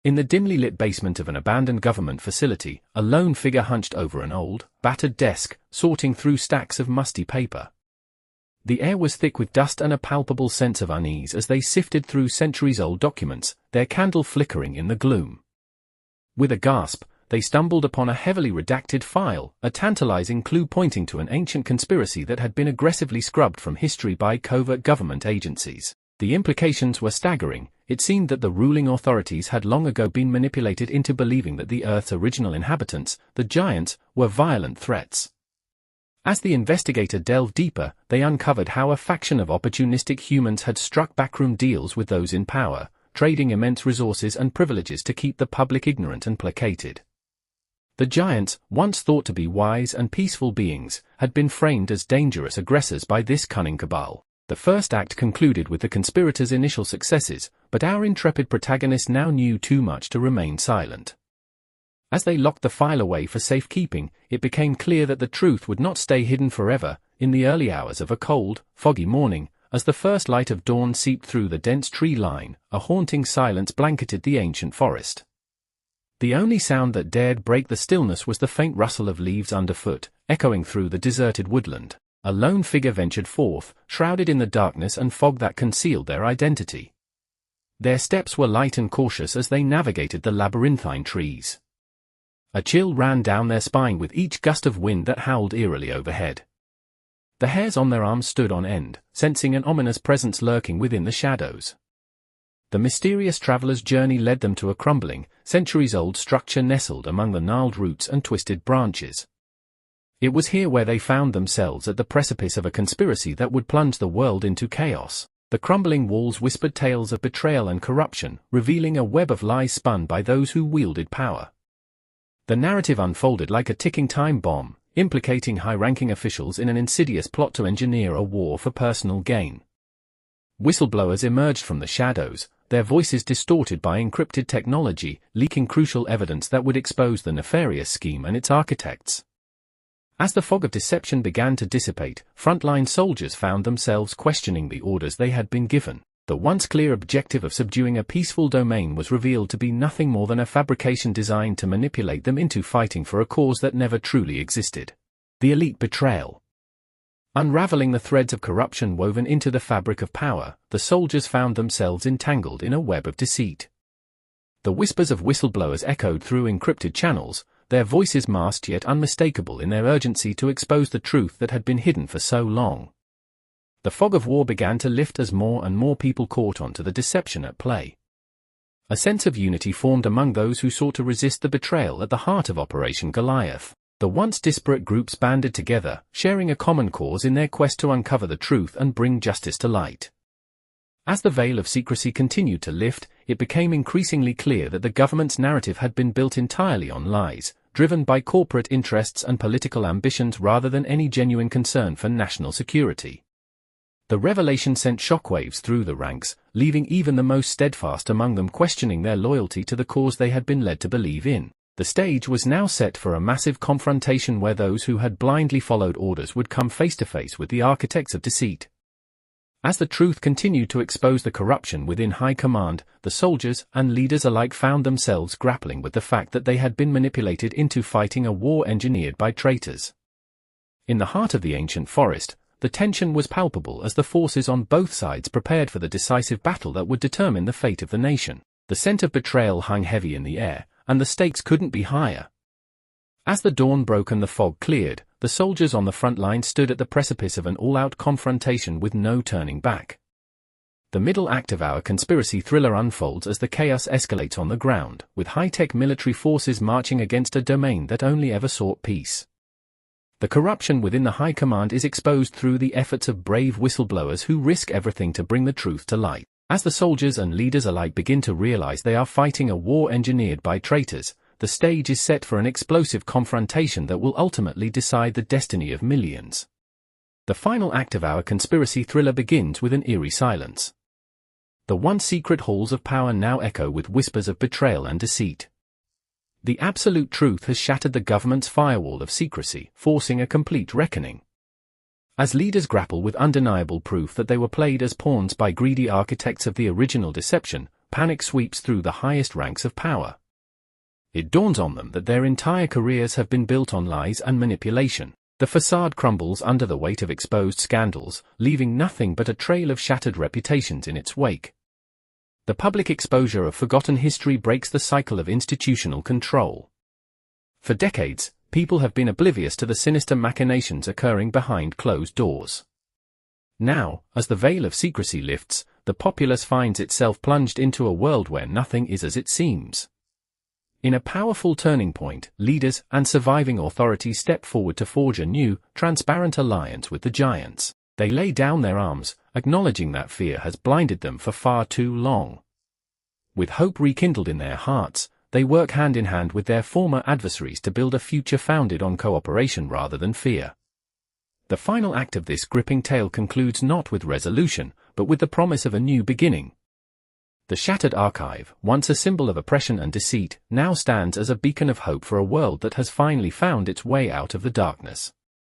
In the dimly lit basement of an abandoned government facility, a lone figure hunched over an old, battered desk, sorting through stacks of musty paper. The air was thick with dust and a palpable sense of unease as they sifted through centuries-old documents, their candle flickering in the gloom. With a gasp, they stumbled upon a heavily redacted file, a tantalizing clue pointing to an ancient conspiracy that had been aggressively scrubbed from history by covert government agencies. The implications were staggering. It seemed that the ruling authorities had long ago been manipulated into believing that the Earth's original inhabitants, the giants, were violent threats. As the investigator delved deeper, they uncovered how a faction of opportunistic humans had struck backroom deals with those in power, trading immense resources and privileges to keep the public ignorant and placated. The giants, once thought to be wise and peaceful beings, had been framed as dangerous aggressors by this cunning cabal. The first act concluded with the conspirators' initial successes, but our intrepid protagonist now knew too much to remain silent. As they locked the file away for safekeeping, it became clear that the truth would not stay hidden forever. In the early hours of a cold, foggy morning, as the first light of dawn seeped through the dense tree line, a haunting silence blanketed the ancient forest. The only sound that dared break the stillness was the faint rustle of leaves underfoot, echoing through the deserted woodland. A lone figure ventured forth, shrouded in the darkness and fog that concealed their identity. Their steps were light and cautious as they navigated the labyrinthine trees. A chill ran down their spine with each gust of wind that howled eerily overhead. The hairs on their arms stood on end, sensing an ominous presence lurking within the shadows. The mysterious traveler's journey led them to a crumbling, centuries-old structure nestled among the gnarled roots and twisted branches. It was here where they found themselves at the precipice of a conspiracy that would plunge the world into chaos. The crumbling walls whispered tales of betrayal and corruption, revealing a web of lies spun by those who wielded power. The narrative unfolded like a ticking time bomb, implicating high-ranking officials in an insidious plot to engineer a war for personal gain. Whistleblowers emerged from the shadows, their voices distorted by encrypted technology, leaking crucial evidence that would expose the nefarious scheme and its architects. As the fog of deception began to dissipate, frontline soldiers found themselves questioning the orders they had been given. The once clear objective of subduing a peaceful domain was revealed to be nothing more than a fabrication designed to manipulate them into fighting for a cause that never truly existed. The elite betrayal. Unraveling the threads of corruption woven into the fabric of power, the soldiers found themselves entangled in a web of deceit. The whispers of whistleblowers echoed through encrypted channels, their voices masked yet unmistakable in their urgency to expose the truth that had been hidden for so long. The fog of war began to lift as more and more people caught on to the deception at play. A sense of unity formed among those who sought to resist the betrayal at the heart of Operation Goliath. The once disparate groups banded together, sharing a common cause in their quest to uncover the truth and bring justice to light. As the veil of secrecy continued to lift, it became increasingly clear that the government's narrative had been built entirely on lies, driven by corporate interests and political ambitions rather than any genuine concern for national security. The revelation sent shockwaves through the ranks, leaving even the most steadfast among them questioning their loyalty to the cause they had been led to believe in. The stage was now set for a massive confrontation where those who had blindly followed orders would come face to face with the architects of deceit. As the truth continued to expose the corruption within high command, the soldiers and leaders alike found themselves grappling with the fact that they had been manipulated into fighting a war engineered by traitors. In the heart of the ancient forest, the tension was palpable as the forces on both sides prepared for the decisive battle that would determine the fate of the nation. The scent of betrayal hung heavy in the air, and the stakes couldn't be higher. As the dawn broke and the fog cleared, the soldiers on the front line stood at the precipice of an all-out confrontation with no turning back. The middle act of our conspiracy thriller unfolds as the chaos escalates on the ground, with high-tech military forces marching against a domain that only ever sought peace. The corruption within the high command is exposed through the efforts of brave whistleblowers who risk everything to bring the truth to light. As the soldiers and leaders alike begin to realize they are fighting a war engineered by traitors, the stage is set for an explosive confrontation that will ultimately decide the destiny of millions. The final act of our conspiracy thriller begins with an eerie silence. The once secret halls of power now echo with whispers of betrayal and deceit. The absolute truth has shattered the government's firewall of secrecy, forcing a complete reckoning. As leaders grapple with undeniable proof that they were played as pawns by greedy architects of the original deception, panic sweeps through the highest ranks of power. It dawns on them that their entire careers have been built on lies and manipulation. The facade crumbles under the weight of exposed scandals, leaving nothing but a trail of shattered reputations in its wake. The public exposure of forgotten history breaks the cycle of institutional control. For decades, people have been oblivious to the sinister machinations occurring behind closed doors. Now, as the veil of secrecy lifts, the populace finds itself plunged into a world where nothing is as it seems. In a powerful turning point, leaders and surviving authorities step forward to forge a new, transparent alliance with the giants. They lay down their arms, acknowledging that fear has blinded them for far too long. With hope rekindled in their hearts, they work hand in hand with their former adversaries to build a future founded on cooperation rather than fear. The final act of this gripping tale concludes not with resolution, but with the promise of a new beginning. The shattered archive, once a symbol of oppression and deceit, now stands as a beacon of hope for a world that has finally found its way out of the darkness.